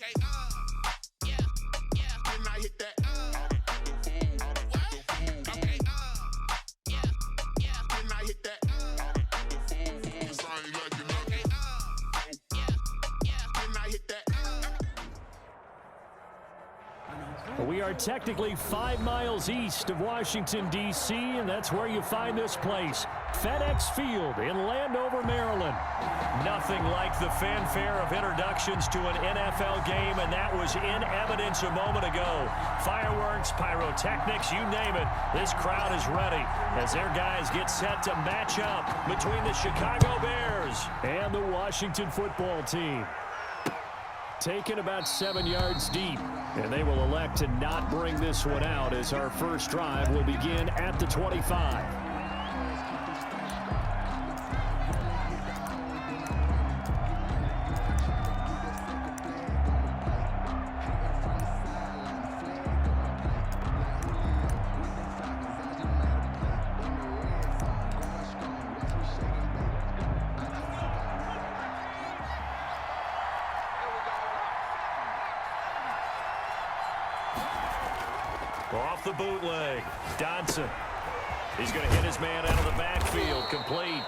Okay, yeah, yeah. Can I hit that? What? Okay, yeah, yeah. Can I hit that? Cause I ain't like it. Okay, yeah, yeah. Can I hit that? We are technically 5 miles east of Washington, D.C., and that's where you find this place, FedEx Field in Landover, Maryland. Nothing like the fanfare of introductions to an NFL game, and that was in evidence a moment ago. Fireworks, pyrotechnics, you name it. This crowd is ready as their guys get set to match up between the Chicago Bears and the Washington football team. Taken about 7 yards deep, and they will elect to not bring this one out as our first drive will begin at the 25. Off the bootleg, Dodson. He's going to hit his man out of the backfield, complete.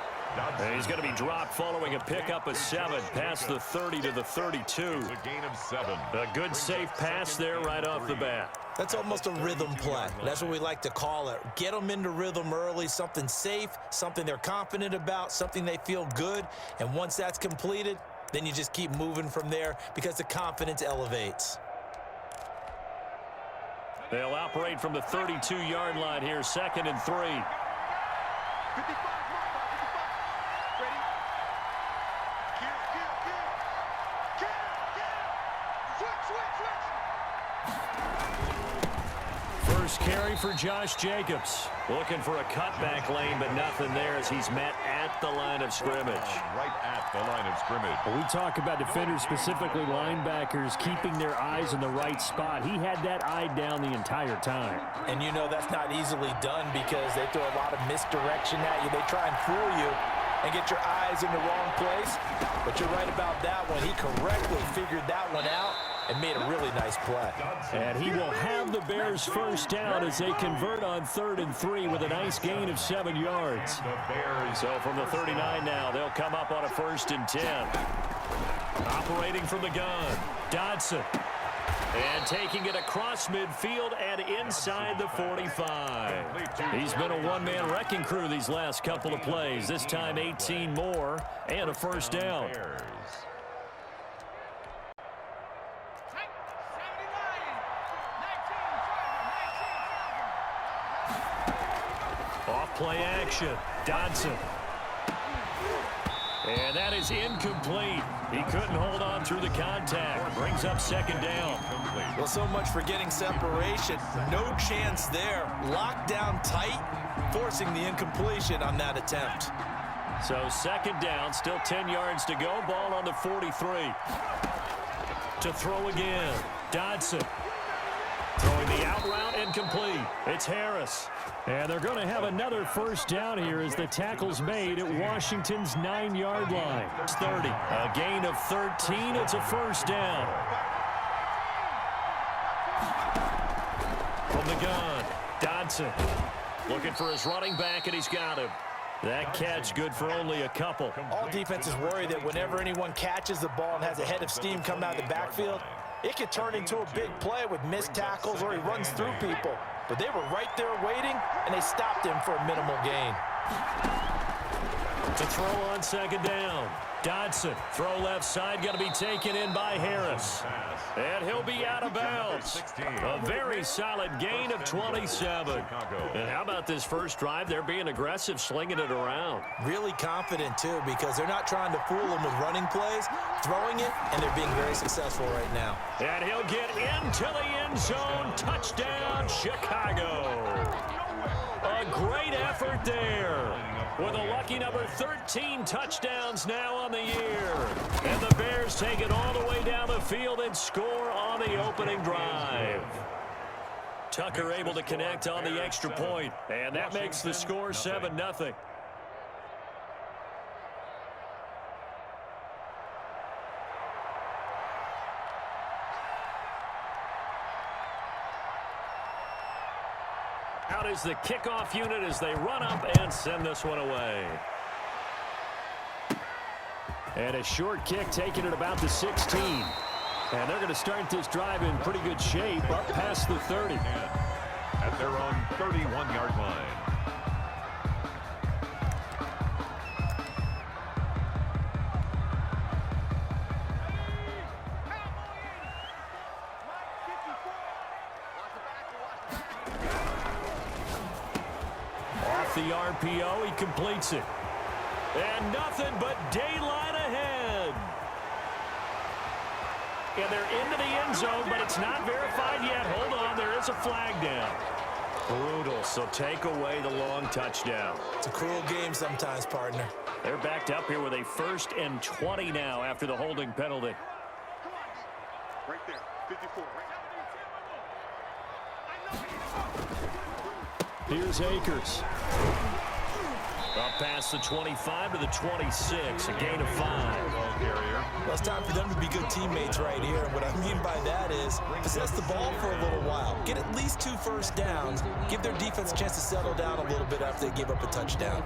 And he's going to be dropped following a pickup of 7 past the 30 to the 32. A gain of 7. A good safe pass there right off the bat. That's almost a rhythm play. That's what we like to call it. Get them into rhythm early, something safe, something they're confident about, something they feel good. And once that's completed, then you just keep moving from there because the confidence elevates. They'll operate from the 32-yard line here, 2nd and 3. 55, 55. Ready? Switch. First carry for Josh Jacobs. Looking for a cutback lane, but nothing there as he's met at the line of scrimmage. Right at the line of scrimmage. When we talk about defenders, specifically linebackers, keeping their eyes in the right spot. He had that eye down the entire time. And you know that's not easily done because they throw a lot of misdirection at you. They try and fool you and get your eyes in the wrong place. But you're right about that one. He correctly figured that one out and made a really nice play. And he will have the Bears first down as they convert on 3rd and 3 with a nice gain of 7 yards. So from the 39 now, they'll come up on a 1st and 10. Operating from the gun, Dodson. And taking it across midfield and inside the 45. He's been a one-man wrecking crew these last couple of plays. This time 18 more and a first down. Off play action, Dodson. And that is incomplete. He couldn't hold on through the contact. Brings up 2nd down. Well, so much for getting separation. No chance there. Locked down tight, forcing the incompletion on that attempt. So 2nd down, still 10 yards to go. Ball on the 43. To throw again, Dodson. Throwing the out route incomplete. It's Harris. And they're going to have another first down here as the tackle's made at Washington's 9-yard line. It's 30. A gain of 13. It's a first down. From the gun, Dodson. Looking for his running back, and he's got him. That catch good for only a couple. All defenses worry that whenever anyone catches the ball and has a head of steam coming out of the backfield, it could turn into a big play with missed tackles or he runs through people. But they were right there waiting, and they stopped him for a minimal gain. To throw on 2nd down, Dodson. Throw left side, going to be taken in by Harris. And he'll be out of bounds. A very solid gain of 27. And how about this first drive? They're being aggressive, slinging it around. Really confident, too, because they're not trying to fool them with running plays, throwing it, and they're being very successful right now. And he'll get into the end zone. Touchdown, Chicago. A great effort there. With a lucky number 13 touchdowns now on the year. And the Bears take it all the way down the field and score on the opening drive. Tucker able to connect on the extra point, and that makes the score 7-0. out is the kickoff unit as they run up and send this one away. And a short kick taken at about the 16. And they're going to start this drive in pretty good shape up past the 30. At their own 31-yard line. Off the RPO, he completes it. And nothing but daylight ahead. And they're into the end zone, but it's not verified yet. Hold on, there is a flag down. Brutal, so take away the long touchdown. It's a cruel game sometimes, partner. They're backed up here with a 1st and 20 now after the holding penalty. Right there, 54. Here's Akers. Up past the 25 to the 26, a gain of 5. Well, it's time for them to be good teammates right here. And what I mean by that is possess the ball for a little while. Get at least 2 first downs. Give their defense a chance to settle down a little bit after they give up a touchdown.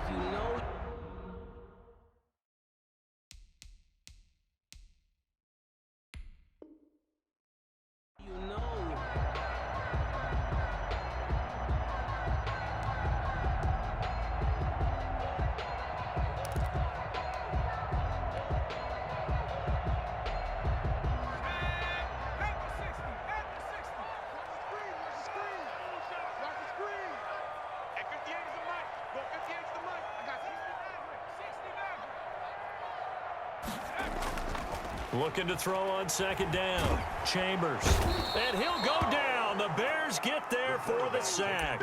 Looking to throw on 2nd down. Chambers. And he'll go down. The Bears get there for the sack.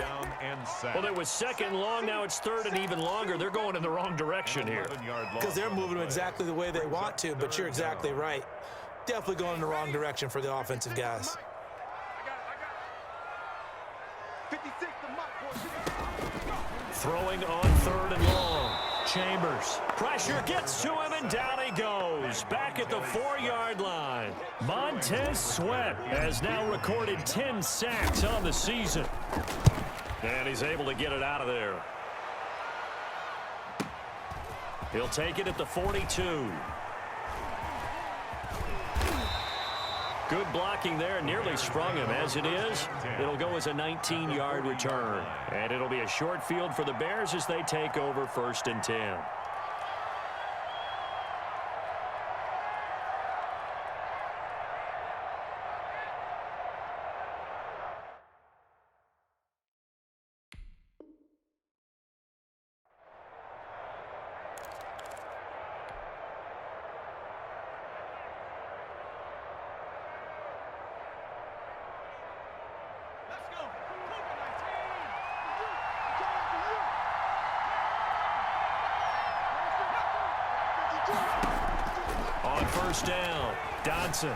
Well, it was 2nd long. Now it's 3rd and even longer. They're going in the wrong direction here. Because they're moving them exactly the way they want to, but you're exactly right. Definitely going in the wrong direction for the offensive guys. Throwing on 3rd and long. Chambers. Pressure gets to him, and down he goes. Back at the 4-yard line. Montez Sweat has now recorded 10 sacks on the season. And he's able to get it out of there. He'll take it at the 42. Good blocking there, nearly sprung him. As it is, it'll go as a 19-yard return. And it'll be a short field for the Bears as they take over 1st and 10. On 1st down, Dodson.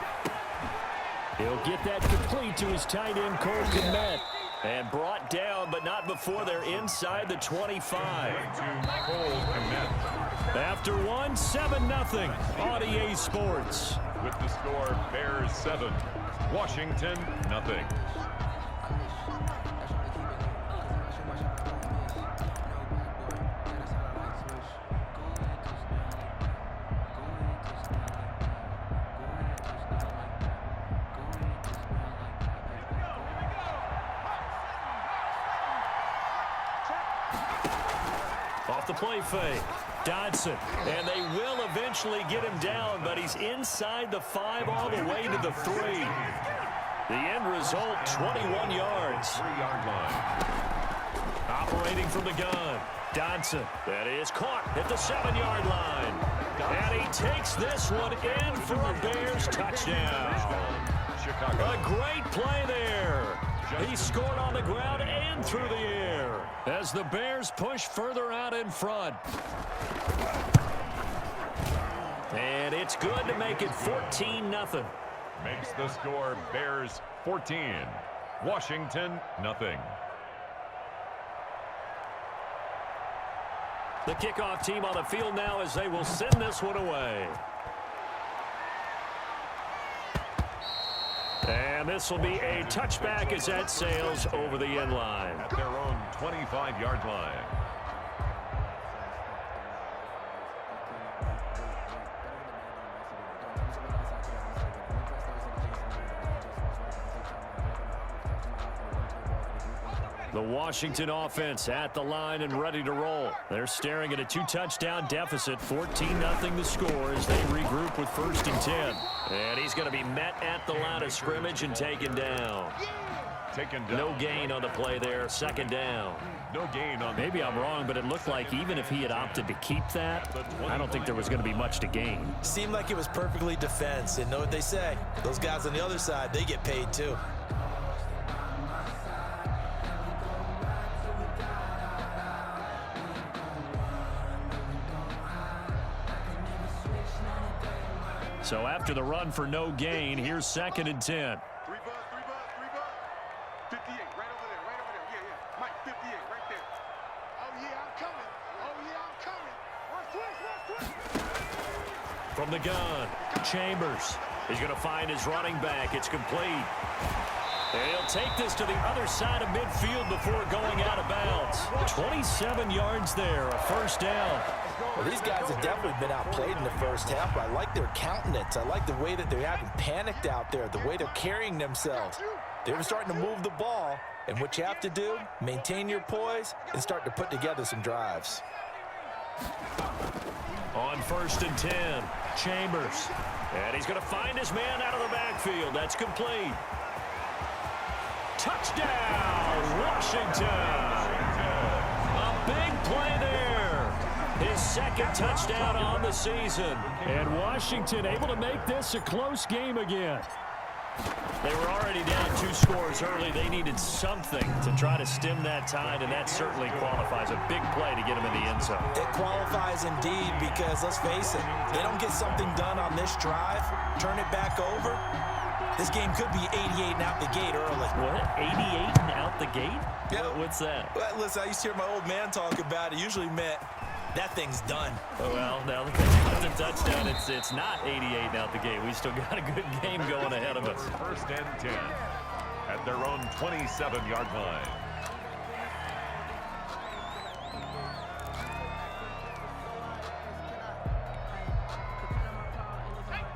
He'll get that complete to his tight end, Cole Kmet. And brought down, but not before they're inside the 25. After one, 7-0 on EA Sports. With the score, Bears 7, Washington nothing. Off the play fake, Dodson, and they will eventually get him down, but he's inside the 5 all the way to the 3. The end result, 21 yards. 3-yard line. Operating from the gun, Dodson. That is caught at the 7-yard line. And he takes this one in for a Bears touchdown. A great play there. He scored on the ground and through the air as the Bears push further out in front. And it's good to make it 14-0. Makes the score Bears 14, Washington nothing. The kickoff team on the field now as they will send this one away. And this will be a touchback as that sails over the end line. At their own 25-yard line. The Washington offense at the line and ready to roll. They're staring at a 2-touchdown deficit, 14-0 the score as they regroup with 1st and 10. And he's going to be met at the line of scrimmage and taken down. No gain on the play there, 2nd down. No gain on. Maybe I'm wrong, but it looked like even if he had opted to keep that, I don't think there was going to be much to gain. Seemed like it was perfectly defense, and know what they say. Those guys on the other side, they get paid too. So after the run for no gain, here's 2nd and 10. 3 bucks. 58, right over there. Yeah. Mike, 58, right there. Oh, yeah, I'm coming. Watch. From the gun, Chambers. He's going to find his running back. It's complete. And he'll take this to the other side of midfield before going out of bounds. 27 yards there, a 1st down. Well, these guys have definitely been outplayed in the first half, but I like their countenance. I like the way that they haven't panicked out there, the way they're carrying themselves. They're starting to move the ball, and what you have to do, maintain your poise and start to put together some drives. On 1st and 10, Chambers. And he's going to find his man out of the backfield. That's complete. Touchdown, Washington. A big play there. His 2nd touchdown on the season. And Washington able to make this a close game again. They were already down 2 scores early. They needed something to try to stem that tide, and that certainly qualifies. A big play to get them in the end zone. It qualifies indeed because, let's face it, they don't get something done on this drive, turn it back over, this game could be 88 and out the gate early. What? 88 and out the gate? Yeah. What's that? Well, listen, I used to hear my old man talk about it. Usually meant that thing's done. Oh, well, now that they got the touchdown, it's not 88 and out the gate. We still got a good game going ahead of us. 1st and 10 at their own 27-yard line.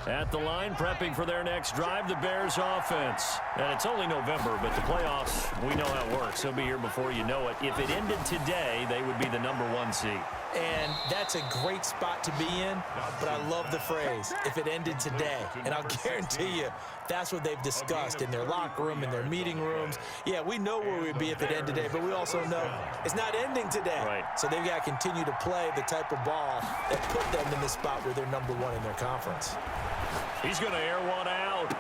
At the line, prepping for their next drive, the Bears offense. And it's only November, but the playoffs, we know how it works. They'll be here before you know it. If it ended today, they would be the #1 seed. And that's a great spot to be in, but I love the phrase, if it ended today. And I'll guarantee you, that's what they've discussed in their locker room, in their meeting rooms. Yeah, we know where we'd be if it ended today, but we also know it's not ending today. Right. So they've got to continue to play the type of ball that put them in the spot where they're #1 in their conference. He's going to air one out.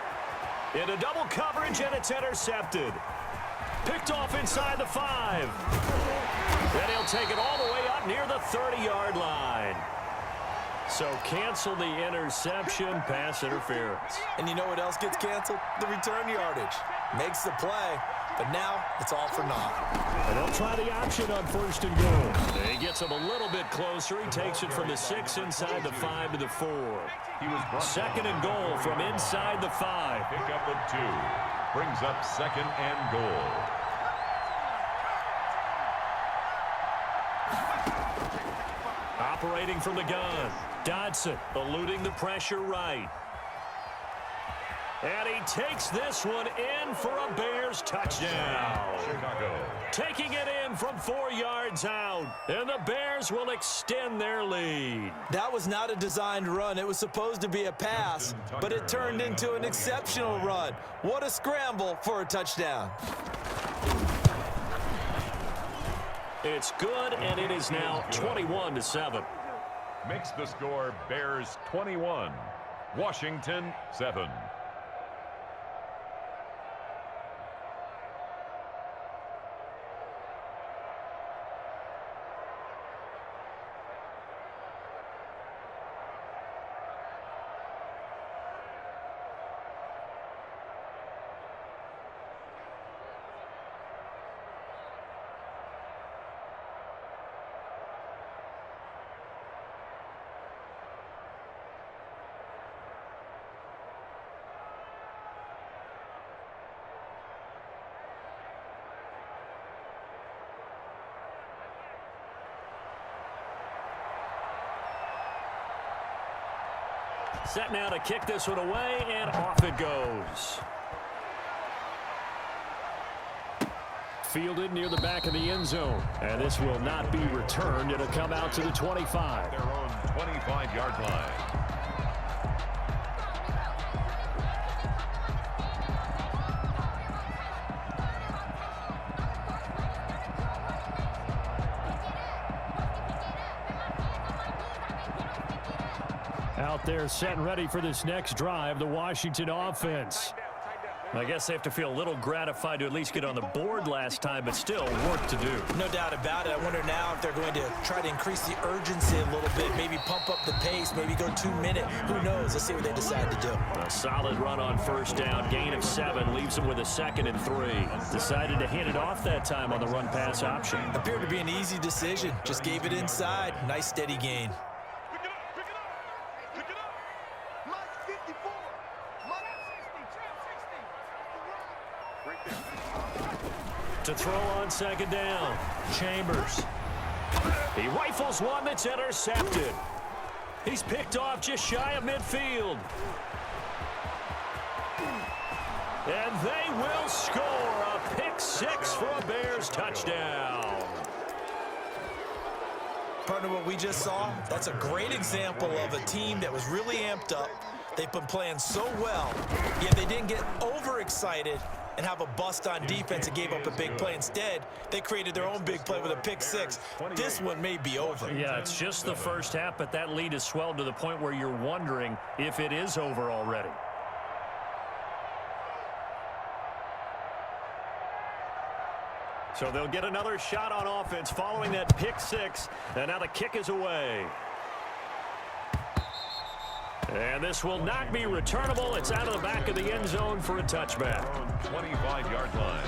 Into double coverage, and it's intercepted. Picked off inside the 5. Then he'll take it all the way up near the 30-yard line. So cancel the interception, pass interference. And you know what else gets canceled? The return yardage. Makes the play, but now it's all for naught. And they'll try the option on 1st and goal. He gets him a little bit closer. He takes it from the 6 inside the 5 to the 4. 2nd and goal from inside the 5. Pick up of 2. Brings up 2nd and goal. Operating from the gun. Dodson eluding the pressure right. And he takes this one in for a Bears touchdown. Chicago. Taking it in from 4 yards out. And the Bears will extend their lead. That was not a designed run. It was supposed to be a pass, but it turned into an exceptional run. What a scramble for a touchdown. It's good, and it is now 21-7. Makes the score Bears 21, Washington 7. Set now to kick this one away, and off it goes. Fielded near the back of the end zone. And this will not be returned. It'll come out to the 25. Their own 25-yard line. Out there set and ready for this next drive, the Washington offense. I guess they have to feel a little gratified to at least get on the board last time, but still work to do. No doubt about it. I wonder now if they're going to try to increase the urgency a little bit, maybe pump up the pace, maybe go 2 minute. Who knows? Let's see what they decide to do. A solid run on first down, gain of 7, leaves them with a 2nd and 3. Decided to hand it off that time on the run-pass option. Appeared to be an easy decision. Just gave it inside. Nice steady gain. To throw on 2nd down, Chambers. He rifles one that's intercepted. He's picked off just shy of midfield. And they will score a pick 6 for a Bears touchdown. Partner, what we just saw, that's a great example of a team that was really amped up. They've been playing so well, yet they didn't get overexcited and have a bust on defense and gave up a big play. Instead, they created their own big play with a pick 6. This one may be over. Yeah, it's just the first half, but that lead has swelled to the point where you're wondering if it is over already. So they'll get another shot on offense following that pick 6, and now the kick is away. And this will not be returnable. It's out of the back of the end zone for a touchback. 25-yard line.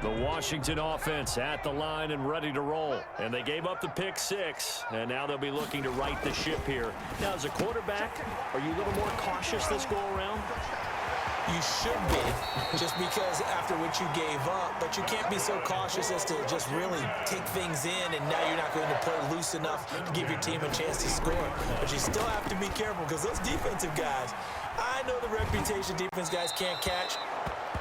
The Washington offense at the line and ready to roll. And they gave up the pick 6, and now they'll be looking to right the ship here. Now, as a quarterback, are you a little more cautious this go-around? You should be, just because after what you gave up, but you can't be so cautious as to just really take things in, and now you're not going to play loose enough to give your team a chance to score. But you still have to be careful, because those defensive guys, I know the reputation defense guys can't catch.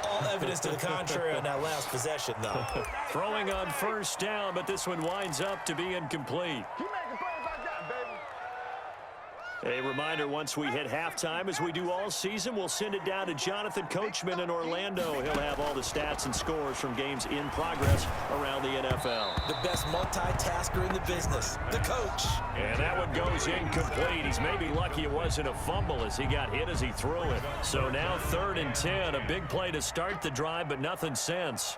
All evidence to the contrary on that last possession, though. Throwing on first down, but this one winds up to be incomplete. A reminder, once we hit halftime, as we do all season, we'll send it down to Jonathan Coachman in Orlando. He'll have all the stats and scores from games in progress around the NFL. The best multitasker in the business, the coach. And that one goes incomplete. He's maybe lucky it wasn't a fumble as he got hit as he threw it. So now 3rd and 10, a big play to start the drive, but nothing since.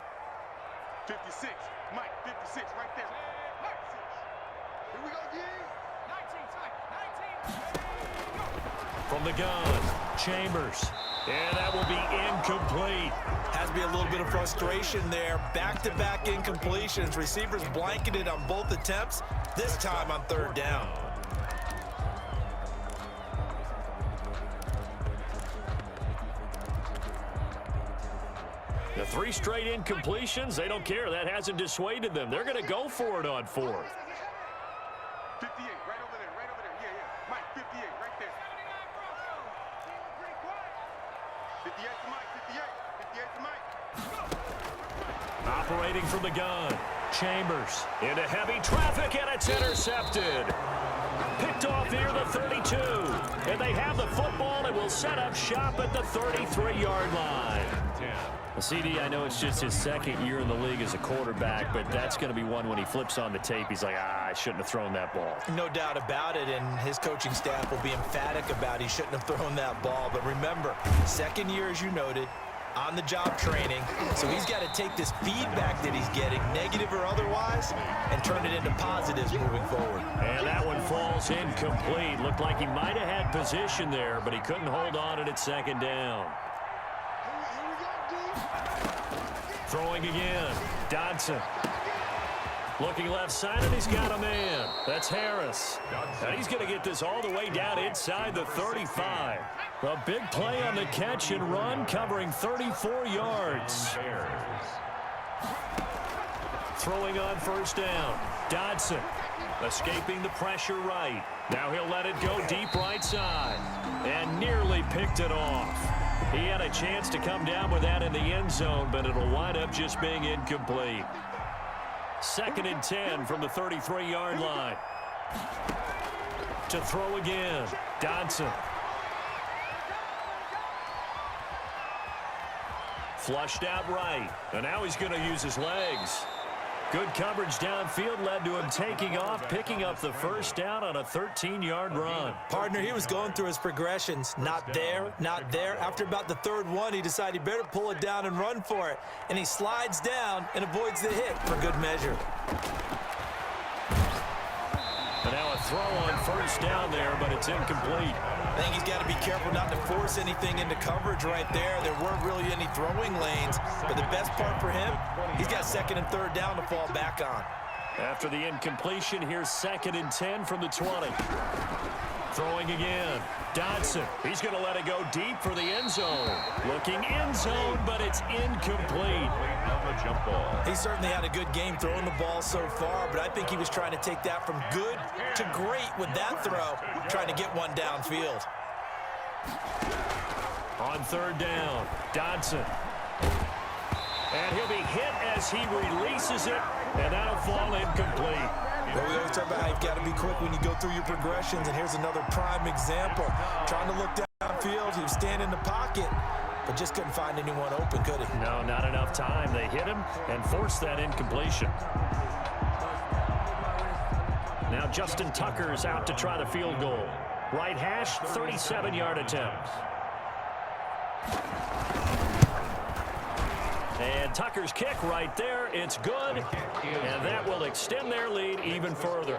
56, Mike, 56, right there. Here we go, D. 19, tight, 19. From the gun, Chambers. And that will be incomplete. Has to be a little bit of frustration there. Back-to-back incompletions. Receivers blanketed on both attempts, this time on 3rd down. The 3 straight incompletions, they don't care. That hasn't dissuaded them. They're going to go for it on 4th. 58, right over there, right over there. Yeah, yeah. Mike, 58, right there. 58 to Mike, 58 to Mike. Operating from the gun, Chambers into heavy traffic, and it's intercepted. Picked off near the 32. And they have the football and will set up shop at the 33-yard line. CD, I know it's just his 2nd year in the league as a quarterback, but that's going to be one when he flips on the tape. He's like, I shouldn't have thrown that ball. No doubt about it, and his coaching staff will be emphatic about he shouldn't have thrown that ball. But remember, 2nd year, as you noted, on-the-job training. So he's got to take this feedback that he's getting, negative or otherwise, and turn it into positives moving forward. And that one falls incomplete. Looked like he might have had position there, but he couldn't hold on it at 2nd down. Throwing again, Dodson. Looking left side, and he's got a man. That's Harris. And he's going to get this all the way down inside the 35. A big play on the catch and run, covering 34 yards. throwing on first down. Dodson escaping the pressure right. Now he'll let it go deep right side. And nearly picked it off. He had a chance to come down with that in the end zone, but it'll wind up just being incomplete. 2nd and 10 from the 33-yard line. To throw again. Dodson. Flushed out right. And now he's going to use his legs. Good coverage downfield led to him taking off, picking up the first down on a 13-yard run. Partner, he was going through his progressions. Not there, not there. After about the 3rd one, he decided he better pull it down and run for it. And he slides down and avoids the hit for good measure. And now a throw on first down there, but it's incomplete. I think he's got to be careful not to force anything into coverage right there. There weren't really any throwing lanes. But the best part for him, he's got 2nd and 3rd down to fall back on. After the incompletion, here's 2nd and 10 from the 20. Throwing again. Dodson. He's going to let it go deep for the end zone. Looking end zone, but it's incomplete. On the jump ball. He certainly had a good game throwing the ball so far, but I think he was trying to take that from good to great with that throw, trying to get one downfield. On 3rd down, Dodson. And he'll be hit as he releases it, and that'll fall incomplete. Well, we always talk about how you've got to be quick when you go through your progressions, and here's another prime example. Trying to look downfield, he was standing in the pocket, but just couldn't find anyone open, could he? No, not enough time. They hit him and forced that incompletion. Now Justin Tucker's out to try the field goal. Right hash, 37-yard attempt. And Tucker's kick right there. It's good. And that will extend their lead even further.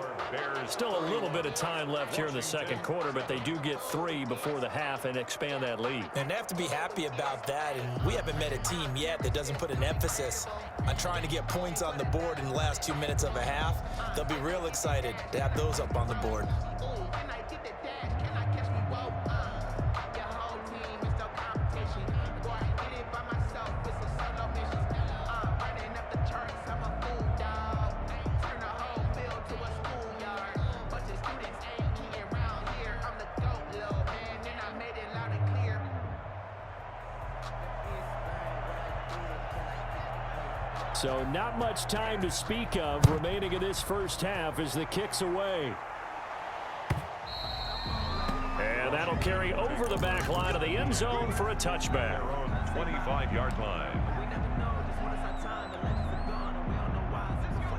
Still a little bit of time left here in the 2nd quarter, but they do get 3 before the half and expand that lead. And they have to be happy about that. And we haven't met a team yet that doesn't put an emphasis on trying to get points on the board in the last 2 minutes of a half. They'll be real excited to have those up on the board. So not much time to speak of remaining in this first half as the kick's away. And that'll carry over the back line of the end zone for a touchback. 25-yard line.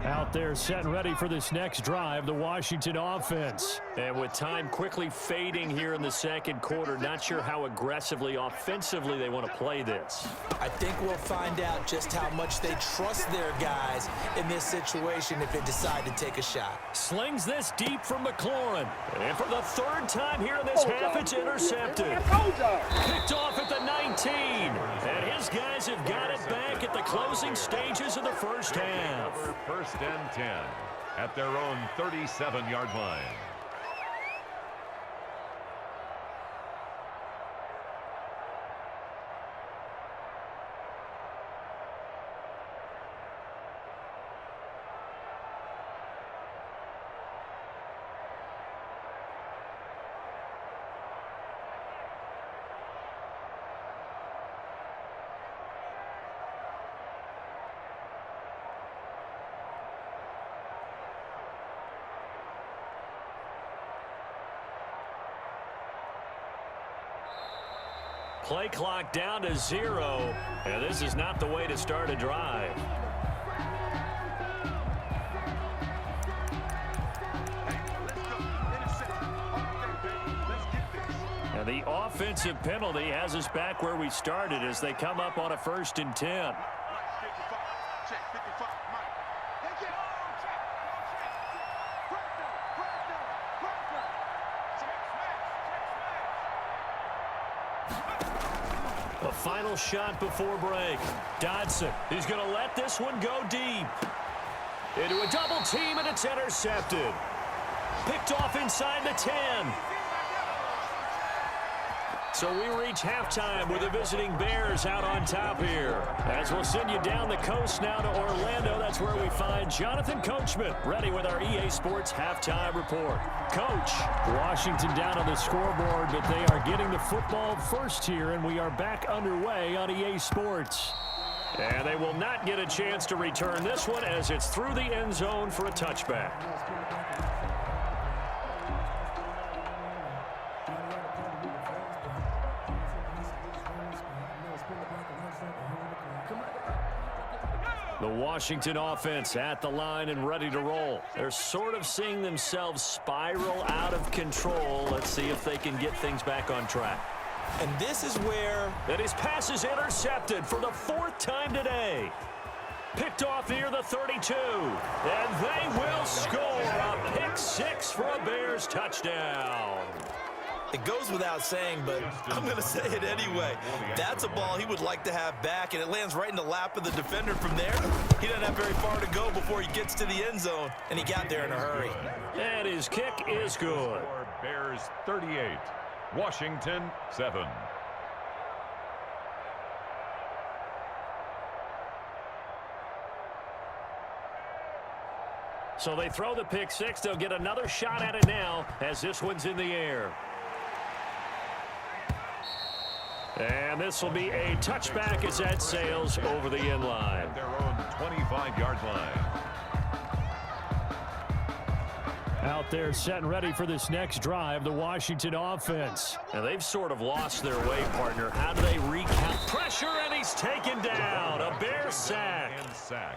Out there set and ready for this next drive, the Washington offense. And with time quickly fading here in the 2nd quarter, not sure how aggressively, offensively they want to play this. I think we'll find out just how much they trust their guys in this situation if they decide to take a shot. Slings this deep from McLaurin. And for the 3rd time here in this half, it's intercepted. Picked off at the 19. And his guys have got it back at the closing stages of the first half. 1st and 10 at their own 37-yard line. Play clock down to 0, and this is not the way to start a drive. And the offensive penalty has us back where we started as they come up on a 1st and 10. The final shot before break. Dodson, he's going to let this one go deep. Into a double team, and it's intercepted. Picked off inside the 10. So we reach halftime with the visiting Bears out on top here. As we'll send you down the coast now to Orlando, that's where we find Jonathan Coachman ready with our EA Sports halftime report. Coach, Washington down on the scoreboard, but they are getting the football first here, and we are back underway on EA Sports. And they will not get a chance to return this one as it's through the end zone for a touchback. The Washington offense at the line and ready to roll. They're sort of seeing themselves spiral out of control. Let's see if they can get things back on track. And this is where... And his pass is intercepted for the 4th time today. Picked off near the 32. And they will score a pick 6 for a Bears touchdown. It goes without saying, but I'm going to say it anyway. That's a ball he would like to have back, and it lands right in the lap of the defender from there. He doesn't have very far to go before he gets to the end zone, and he got there in a hurry. And his kick is good. Bears 38, Washington 7. So they throw the pick 6. They'll get another shot at it now as this one's in the air. And this will be a touchback as that sails over the end line. Their own 25-yard line. Out there set and ready for this next drive, the Washington offense. And they've sort of lost their way, partner. How do they recount? Pressure, and he's taken down. A Bear sack.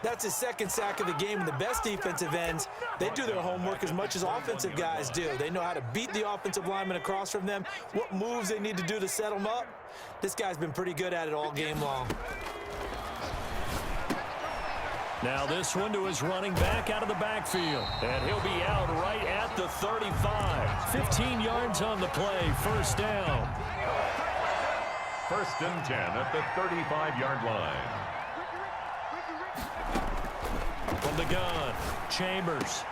That's his 2nd sack of the game, and the best defensive ends, they do their homework as much as offensive guys do. They know how to beat the offensive lineman across from them, what moves they need to do to set them up. This guy's been pretty good at it all game long. Now this one to his running back out of the backfield. And he'll be out right at the 35. 15 yards on the play, first down. 1st and 10 at the 35-yard line. From the gun, Chambers.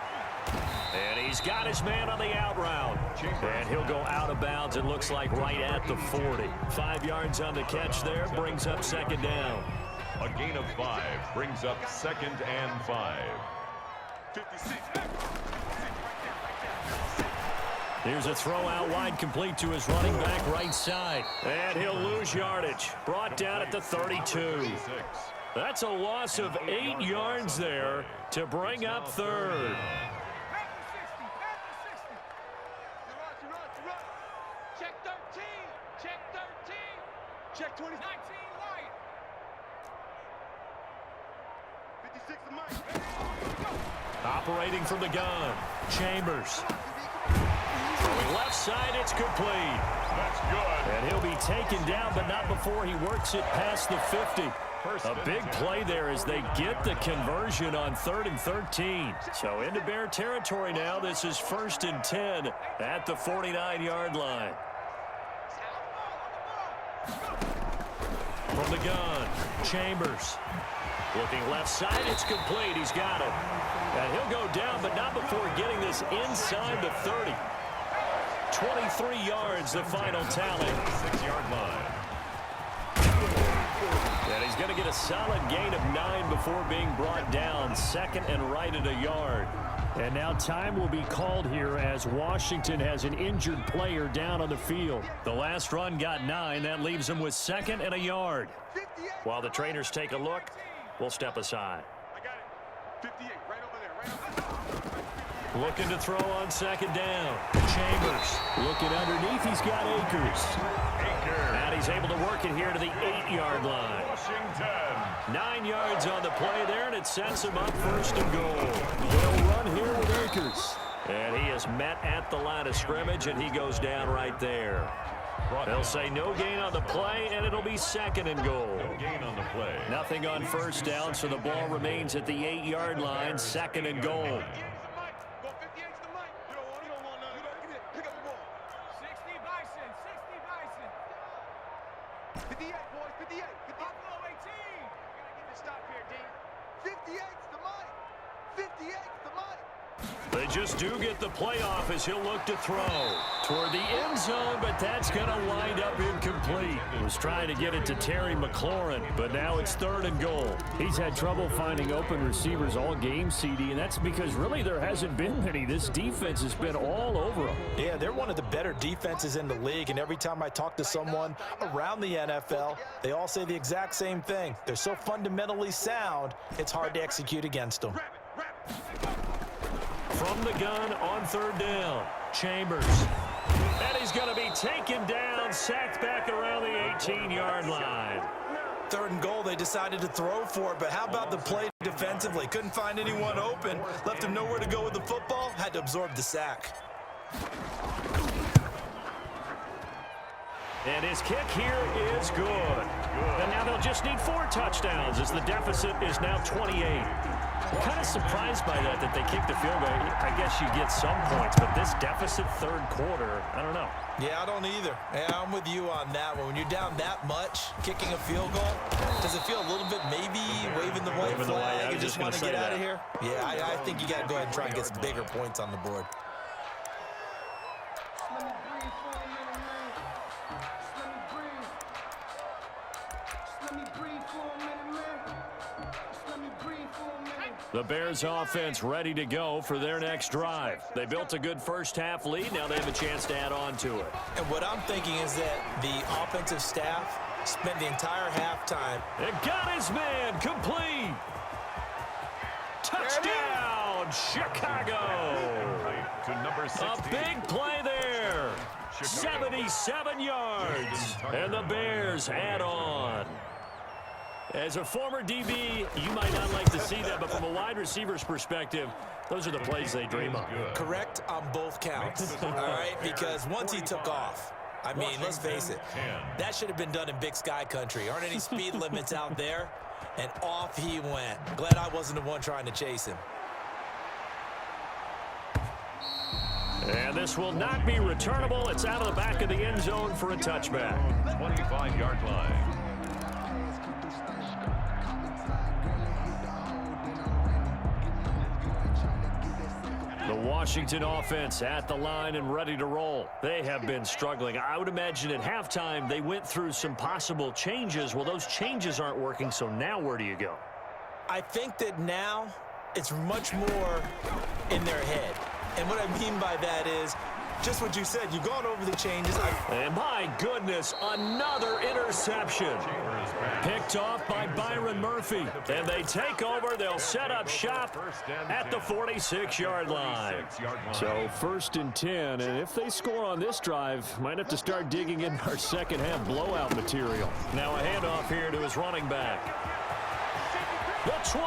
And he's got his man on the out route. And he'll go out of bounds, it looks like right at the 40. 5 yards on the catch there, brings up 2nd down. A gain of 5 brings up 2nd and 5. 56. Here's a throw out wide, complete to his running back right side. And he'll lose yardage. Brought down at the 32. That's a loss of 8 yards there to bring up 3rd. Check 13. Check 13. Check 20. 19 right. 56 to Mike. Operating from the gun, Chambers. Throwing left side, it's complete. That's good. And he'll be taken down, but not before he works it past the 50. A big play there as they get the conversion on 3rd and 13. So into Bear territory now. This is 1st and 10 at the 49-yard line. From the gun, Chambers. Looking left side, it's complete. He's got it. And he'll go down, but not before getting this inside the 30. 23 yards, the final tally. 6-yard line. And he's going to get a solid gain of 9 before being brought down. 2nd and right at a yard. And now time will be called here as Washington has an injured player down on the field. The last run got 9. That leaves him with 2nd and a yard. While the trainers take a look, we'll step aside. I got it. 58, right over there, right over there. Looking to throw on 2nd down. Chambers looking underneath. He's got Akers. And he's able to work it here to the 8-yard line. Washington. 9 yards on the play there, and it sets him up 1st and goal. They'll run here with Akers. And he is met at the line of scrimmage, and he goes down right there. They'll say no gain on the play, and it'll be 2nd and goal. No gain on the play. Nothing on 1st down, so the ball remains at the 8-yard line, 2nd and goal. They just do get the playoff as he'll look to throw toward the end zone, but that's going to wind up incomplete. Was trying to get it to Terry McLaurin, but now it's 3rd and goal. He's had trouble finding open receivers all game, CD, and that's because really there hasn't been many. This defense has been all over them. Yeah, they're one of the better defenses in the league, and every time I talk to someone around the NFL, they all say the exact same thing. They're so fundamentally sound, it's hard to execute against them. From the gun on 3rd down, Chambers. And he's going to be taken down, sacked back around the 18-yard line. 3rd and goal, they decided to throw for it, but how about the play defensively? Couldn't find anyone open, left him nowhere to go with the football, had to absorb the sack. And his kick here is good. And now they'll just need 4 touchdowns as the deficit is now 28. I'm kind of surprised by that they kicked the field goal. I guess you get some points, but this deficit 3rd quarter, I don't know. Yeah, I don't either. Yeah, I'm with you on that one. When you're down that much, kicking a field goal, does it feel a little bit maybe waving the white flag and just want to get out of here? Yeah, I think you got to go ahead and try and get some bigger points on the board. The Bears offense ready to go for their next drive. They built a good first-half lead. Now they have a chance to add on to it. And what I'm thinking is that the offensive staff spent the entire halftime. It got his man complete. Touchdown, Chicago. To number 16. A big play there. 77 yards. And the Bears add on. As a former DB, you might not like to see that, but from a wide receiver's perspective, those are the plays they dream of. Correct on both counts, all right? Because once he took off, I mean, let's face it, that should have been done in Big Sky country. Aren't any speed limits out there? And off he went. Glad I wasn't the one trying to chase him. And this will not be returnable. It's out of the back of the end zone for a touchback. 25-yard line. The Washington offense at the line and ready to roll. They have been struggling. I would imagine at halftime they went through some possible changes. Well, those changes aren't working, so now where do you go? I think that now it's much more in their head. And what I mean by that is just what you said. You've gone over the changes. And my goodness, another interception. Picked off by Byron Murphy. And they take over. They'll set up shop at the 46-yard line. So 1st and 10. And if they score on this drive, might have to start digging in our second-half blowout material. Now a handoff here to his running back. The 20,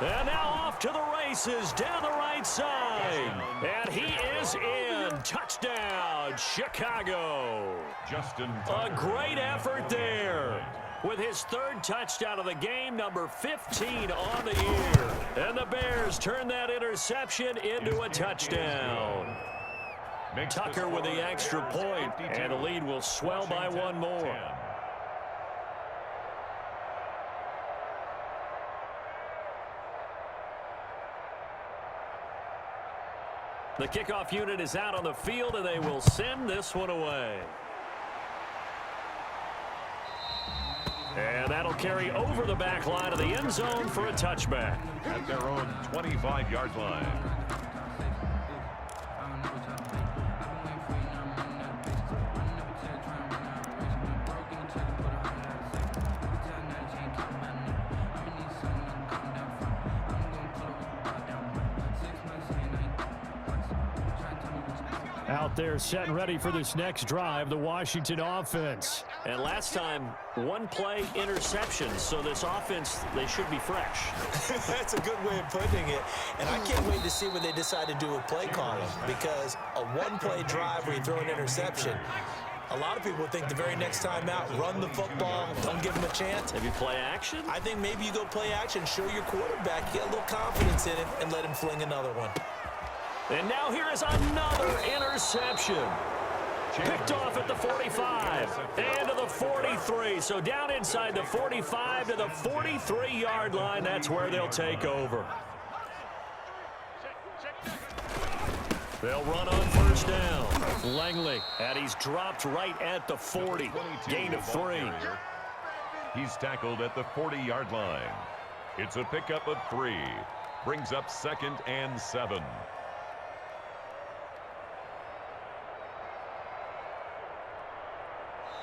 and now off to the races down the right side. And he is in. Touchdown, Chicago. A great effort there. With his 3rd touchdown of the game, number 15 on the year. And the Bears turn that interception into a touchdown. Tucker with the extra point, and the lead will swell by 1 more. The kickoff unit is out on the field, and they will send this one away. And that'll carry over the back line of the end zone for a touchback. At their own 25-yard line. Out there set and ready for this next drive, the Washington offense. And last time, 1 play interception, so this offense, they should be fresh. That's a good way of putting it. And I can't wait to see what they decide to do with play calling, because a 1-play drive where you throw an interception, a lot of people think the very next time out, run the football, don't give them a chance. Maybe play action? I think maybe you go play action, show your quarterback, get a little confidence in him, and let him fling another one. And now here is another interception. Picked off at the 45 and to the 43. So down inside the 45 to the 43-yard line. That's where they'll take over. They'll run on first down. Langley, and he's dropped right at the 40. Gain of 3. He's tackled at the 40-yard line. It's a pickup of 3. Brings up 2nd and 7.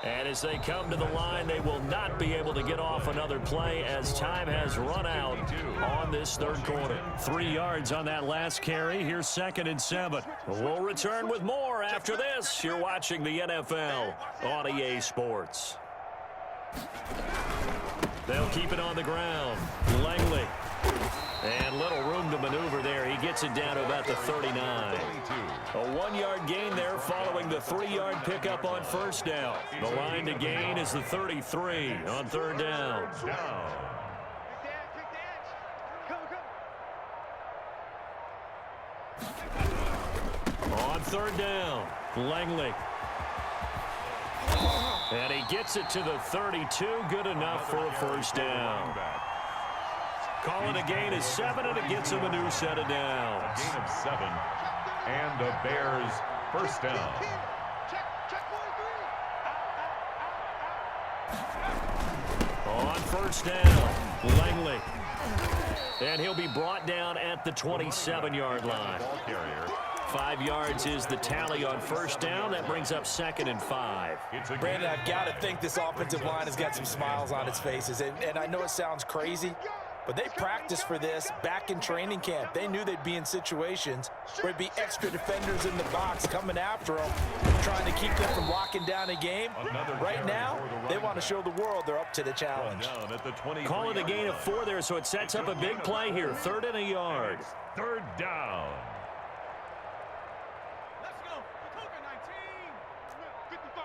And as they come to the line, they will not be able to get off another play as time has run out on this third quarter. 3 yards on that last carry. Here's 2nd and 7. We'll return with more after this. You're watching the NFL on EA Sports. They'll keep it on the ground. Langley. And little room to maneuver there. He gets it down to about the 39. A 1-yard gain there following the 3-yard pickup on first down. The line to gain is the 33 on third down. On third down, Langley. And he gets it to the 32. Good enough for a first down. Calling a gain of 7, and it gets him a new set of downs. Gain of 7, and the Bears first down. On first down, Langley. And he'll be brought down at the 27-yard line. 5 yards is the tally on first down. That brings up 2nd and 5. Brandon, I've got to think this offensive line has got some smiles on its faces. And I know it sounds crazy, but they practiced for this back in training camp. They knew they'd be in situations where it'd be extra defenders in the box coming after them, trying to keep them from locking down a game. Right now, they want to show the world they're up to the challenge. Call it a gain of 4 there, so it sets up a big play here. 3rd and a yard. Third down. Let's go. Cougar 19. 55.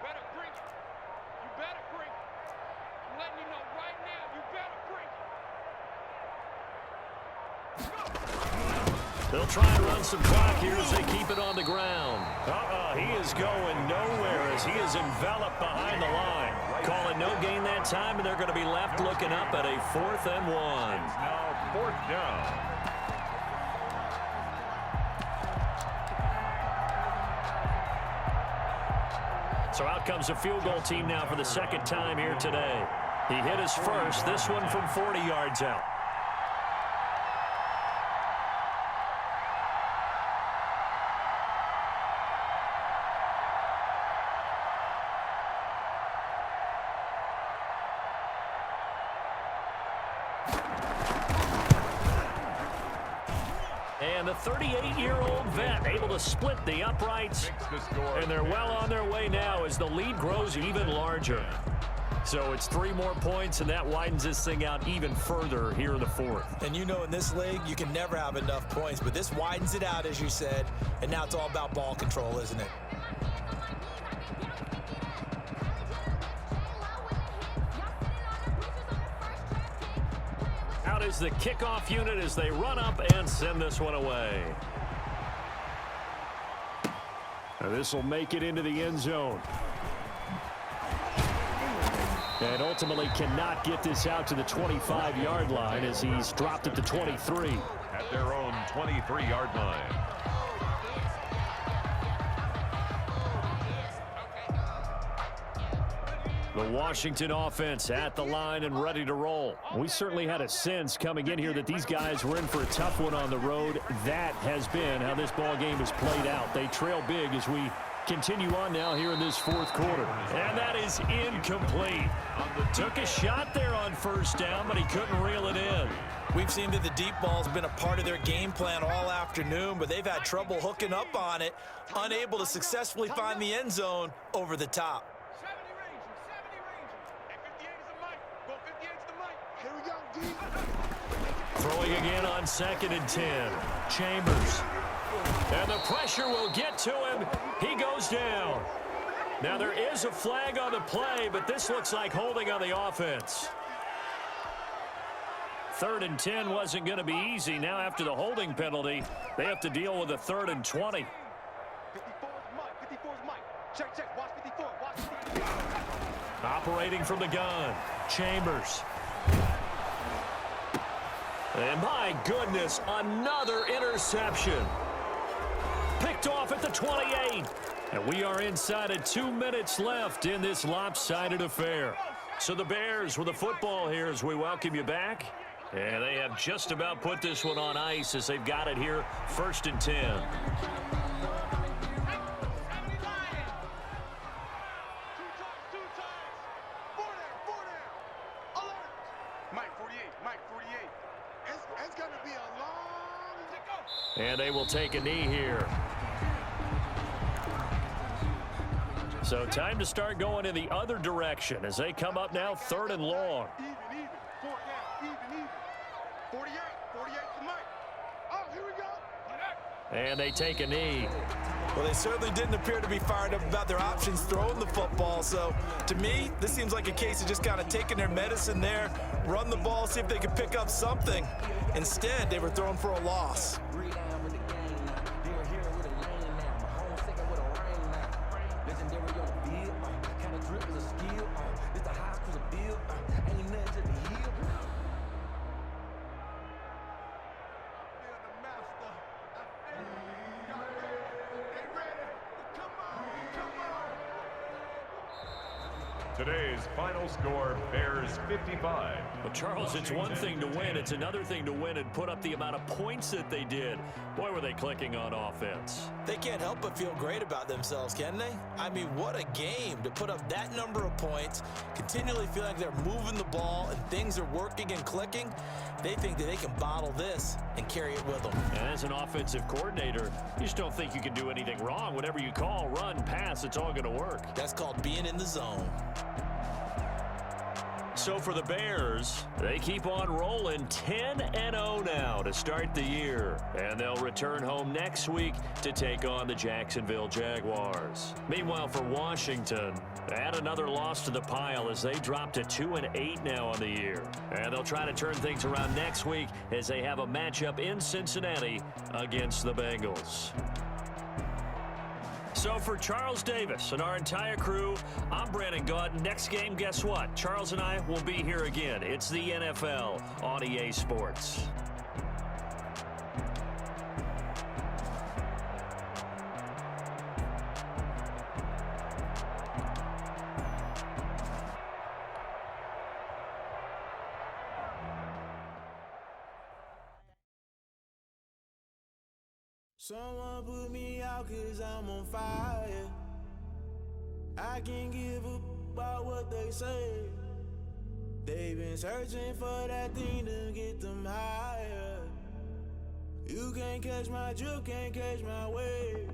Better bring it. You better bring it. I'm letting you know right now, you better bring it. They'll try and run some clock here as they keep it on the ground. He is going nowhere as he is enveloped behind the line. Calling no gain that time, and they're going to be left looking up at a 4th and 1. Now 4th down. So out comes a field goal team now for the 2nd time here today. He hit his first, this one from 40 yards out. And the 38-year-old vet able to split the uprights, and they're well on their way now as the lead grows even larger. So it's 3 more points, and that widens this thing out even further here in the 4th. And you know, in this league, you can never have enough points, but this widens it out, as you said, and now it's all about ball control, isn't it? Out is the kickoff unit as they run up and send this one away. This will make it into the end zone. And ultimately cannot get this out to the 25-yard line as he's dropped at the 23. At their own 23-yard line. The Washington offense at the line and ready to roll. We certainly had a sense coming in here that these guys were in for a tough one on the road. That has been how this ball game has played out. They trail big as we continue on now here in this 4th quarter. And that is incomplete. Took a shot there on first down, but he couldn't reel it in. We've seen that the deep ball's been a part of their game plan all afternoon, but they've had trouble hooking up on it, unable to successfully find the end zone over the top. 70 ranger. 58 is the mic. Go 58 is the mic. Here we go, D. Throwing again on 2nd and 10. Chambers. And the pressure will get to him. He goes down. Now there is a flag on the play, but this looks like holding on the offense. 3rd and 10 wasn't going to be easy. Now after the holding penalty, they have to deal with a 3rd and 20. 54 is Mike. 54 is Mike. Check. Watch 54. Watch 54. Operating from the gun. Chambers. And my goodness, another interception. Picked off at the 28. And we are inside of 2 minutes left in this lopsided affair. So the Bears with the football here as we welcome you back. And they have just about put this one on ice as they've got it here, 1st and 10. And they will take a knee here. So time to start going in the other direction as they come up now 3rd and long. Even. 4th down. Even. 48 to Mike. Oh, here we go. And they take a knee. Well, they certainly didn't appear to be fired up about their options throwing the football. So, to me, this seems like a case of just kind of taking their medicine there, run the ball, see if they can pick up something. Instead, they were throwing for a loss. Today's final score, Bears 55. Well, Charles, it's one thing to win. It's another thing to win and put up the amount of points that they did. Boy, were they clicking on offense. They can't help but feel great about themselves, can they? I mean, what a game to put up that number of points, continually feel like they're moving the ball and things are working and clicking. They think that they can bottle this and carry it with them. And as an offensive coordinator, you just don't think you can do anything wrong. Whatever you call, run, pass, it's all going to work. That's called being in the zone. So for the Bears, they keep on rolling 10-0 now to start the year. And they'll return home next week to take on the Jacksonville Jaguars. Meanwhile, for Washington, add another loss to the pile as they drop to 2-8 now on the year. And they'll try to turn things around next week as they have a matchup in Cincinnati against the Bengals. So for Charles Davis and our entire crew, I'm Brandon Gaudin. Next game, guess what? Charles and I will be here again. It's the NFL on EA Sports. Someone put me out 'cause I'm on fire. I can't give up about what they say. They've been searching for that thing to get them higher. You can't catch my drift, can't catch my wave.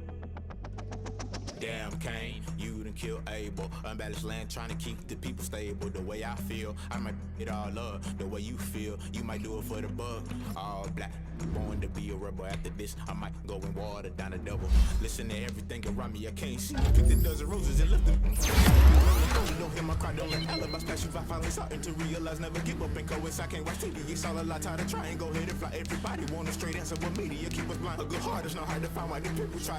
Damn Kane, you done killed Abel. Unbalanced land trying to keep the people stable. The way I feel, I might it all up. The way you feel, you might do it for the bug. All black, born to be a rebel. After this, I might go and water down a double. Listen to everything around me, I can't see. Picked a dozen roses and left them. Don't hear my cry, don't let alibi splash. If I finally starting to realize, never give up and go. I can't watch TV, it's all a lot. Tired of trying, go ahead and fly. Everybody want a straight answer, but media keep us blind. A good heart is not hard to find. Why the people try to